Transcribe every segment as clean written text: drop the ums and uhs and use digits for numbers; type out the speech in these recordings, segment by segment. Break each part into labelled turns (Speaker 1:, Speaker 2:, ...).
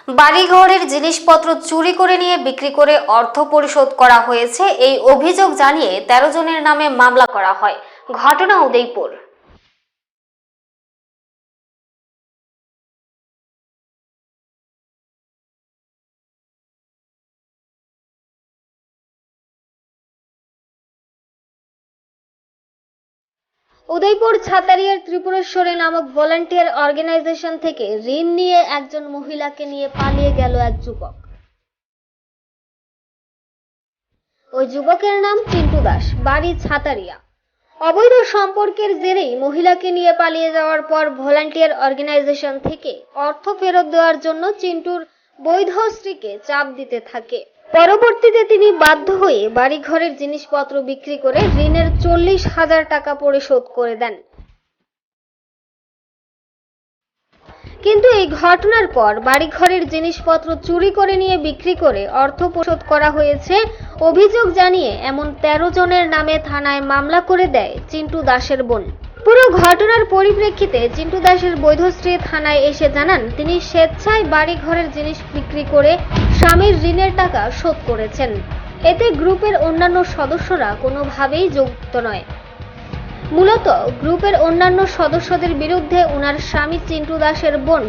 Speaker 1: বাড়িঘরের জিনিসপত্র চুরি করে নিয়ে বিক্রি করে অর্থ পরিশোধ করা হয়েছে এই অভিযোগ জানিয়ে ১৩ জনের নামে মামলা করা হয়। ঘটনা উদয়পুর। উদয়পুর ছাতারিয়ার ত্রিপুরেশ্বরী নামক ভলান্টিয়ার অর্গানাইজেশন থেকে ঋণ নিয়ে একজন মহিলাকে নিয়ে পালিয়ে গেল এক যুবক। ওই যুবকের নাম চিন্টু দাস, বাড়ি ছাতারিয়া। অবৈধ সম্পর্কের জেরেই মহিলাকে নিয়ে পালিয়ে যাওয়ার পর ভলান্টিয়ার অর্গানাইজেশন থেকে অর্থ ফেরত দেওয়ার জন্য চিন্টুর বৈধ স্ত্রীকে চাপ দিতে থাকে। পরবর্তীতে তিনি বাধ্য হয়ে বাড়িঘরের জিনিসপত্র বিক্রি করে ঋণের ৪০,০০০ টাকা পরিশোধ করে দেন। কিন্তু এই ঘটনার পর বাড়িঘরের জিনিসপত্র চুরি করে নিয়ে বিক্রি করে অর্থ পরিশোধ করা হয়েছে অভিযোগ জানিয়ে এমন ১৩ জনের নামে থানায় মামলা করে দেয় চিন্টু দাসের বোন। পুরো ঘটনার পরিপ্রেক্ষিতে চিন্টু দাসের বৈধ স্ত্রী থানায় এসে জানান তিনি স্বেচ্ছায় বাড়িঘরের জিনিস বিক্রি করে স্বামীর ঋণের টাকা শোধ করেছেন। এতে গ্রুপের অন্যান্য সদস্যরা কোনোভাবেই যুক্ত নয়। মূলত গ্রুপের অন্যান্য সদস্যদের বিরুদ্ধে উনার স্বামী চিন্টু দাসের বোন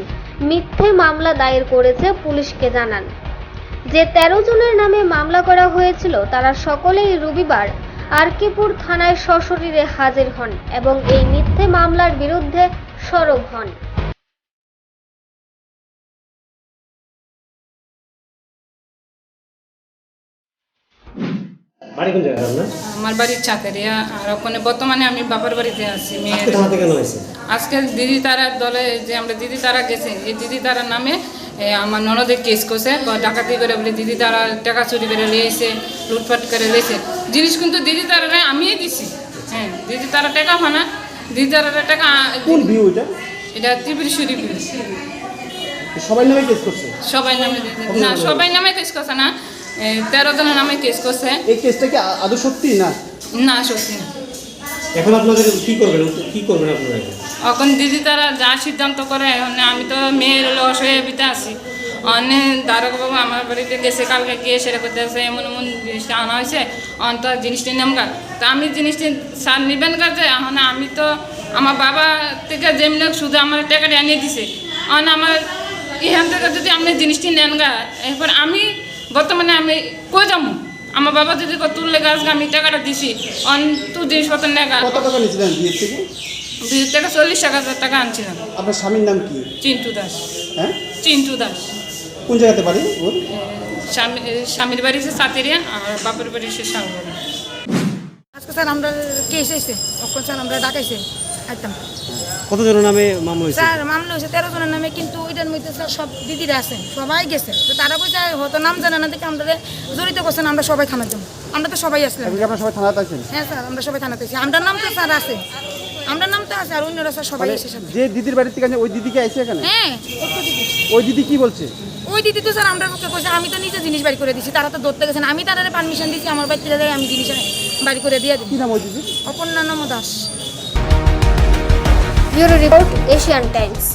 Speaker 1: মিথ্যে মামলা দায়ের করেছে পুলিশকে জানান। যে ১৩ জনের নামে মামলা করা হয়েছিল তারা সকলেই রবিবার আরকেপুর থানায় সশরীরে হাজির হন এবং এই মিথ্যে মামলার বিরুদ্ধে সরব হন।
Speaker 2: বাড়ি কোন জায়গায় আপনার?
Speaker 3: আমার বাড়ি ছাতারিয়া। আর ওখানে বর্তমানে আমি বাবার বাড়িতে আছি। মেয়ের আজকে দিদি তারার দলে যে আমরা দিদি তারা গেছে, এই দিদি তারার নামে আমার ননদের কেস করছে, ডাকাতি করে বলে দিদি তারা টাকা চুরি করে লিয়েছে, লুটপাট করে লিয়েছে জিনিস, কিন্তু দিদি তারা আমিই দিছি। হ্যাঁ, দিদি তারা টাকা ফানা, দিদি তারা টাকা।
Speaker 2: কোন ভিউ এটা?
Speaker 3: এটা ত্রিপুরেশ্বরী ভিউ।
Speaker 2: সবাই নামে কেস করছে?
Speaker 3: সবাই নামে না, সবাই নামে কেস করছে না, ১৩ জনের নামে কেস করছে।
Speaker 2: এই কেসটা কি আদৌ সত্যি না?
Speaker 3: না, সত্যি না।
Speaker 2: এখন আপনাদের কি করবেন আপনারা?
Speaker 3: এখন দিদি তারা যা সিদ্ধান্ত করে, আমি তো মেয়ের লস হয়ে বিতে আছি। অনেক দারোগ বাবু আমার বাড়িতে গেছে, কালকে গিয়ে সেটা করতে আসছে, এমন এমন জিনিসটা আনা হয়েছে, অন্ত জিনিসটি নেমগা। তা আমি জিনিসটি সার নিবেন কাজে, এখন আমি তো আমার বাবা থেকে যেমনি শুধু আমার টাকাটা আনিয়ে দিছে, আমার এখান থেকে যদি আপনি জিনিসটি নেন গা, এরপর আমি বর্তমানে আমি কই যাবো? আমার বাবা যদি তুললে গাছ আমি টাকাটা দিছি, তুই জিনিসপত্র নেগা।
Speaker 2: কত টাকা নিয়েছিলেন বিয়ের থেকে?
Speaker 3: বিয়ের থেকে ৪০,০০০ টাকা আনছিলাম।
Speaker 2: আপনার স্বামীর নাম কি?
Speaker 3: চিন্টু দাস।
Speaker 2: হ্যাঁ,
Speaker 3: চিন্টু দাস।
Speaker 2: কোন জায়গাতে বাড়ি?
Speaker 3: স্বামীর বাড়ি সে ছাতারিয়া আর বাপের বাড়ি সে শালগড়া।
Speaker 4: আজকে স্যার আমরা কেস এসে ওখানে স্যার আমরা ডাকাইছে একদম।
Speaker 2: কতজনের নামে মামলা হয়েছে?
Speaker 4: স্যার মামলা হয়েছে ১৩ জনের নামে, কিন্তু এটার মধ্যে স্যার সব দিদিরা আছে, সবাই গেছে। তো তারা বলছে হয়তো নাম জানে না দেখে আমরা জড়িত করছেন, আমরা সবাই থানার জন্য। আমরা তো সবাই আসলাম।
Speaker 2: আপনারা সবাই থানাতে আছেন?
Speaker 4: হ্যাঁ স্যার, আমরা সবাই থানাতে আছি। আমরা নাম তো স্যার আছে, আমরা নাম তো আছে, আর অন্যরা স্যার সবাই এসে সাথে।
Speaker 2: যে দিদির বাড়ি থেকে ওই দিদি কি আইছে এখানে?
Speaker 4: হ্যাঁ,
Speaker 2: ওই দিদি কি বলছে?
Speaker 4: ওই দিদি তো স্যার আমরা পক্ষে কইছে আমি তো নিজে জিনিস বাড়ি করে দিছি, তারা তো ধরতে গেছেন, আমি তাদের পারমিশন দিছি আমার বাড়িতে যাই, আমি জিনিস বাড়ি করে দিয়ে দিই।
Speaker 2: কি নাম ওই দিদি?
Speaker 4: অপর্ণা নম Das.
Speaker 1: Bureau report, Asian Times.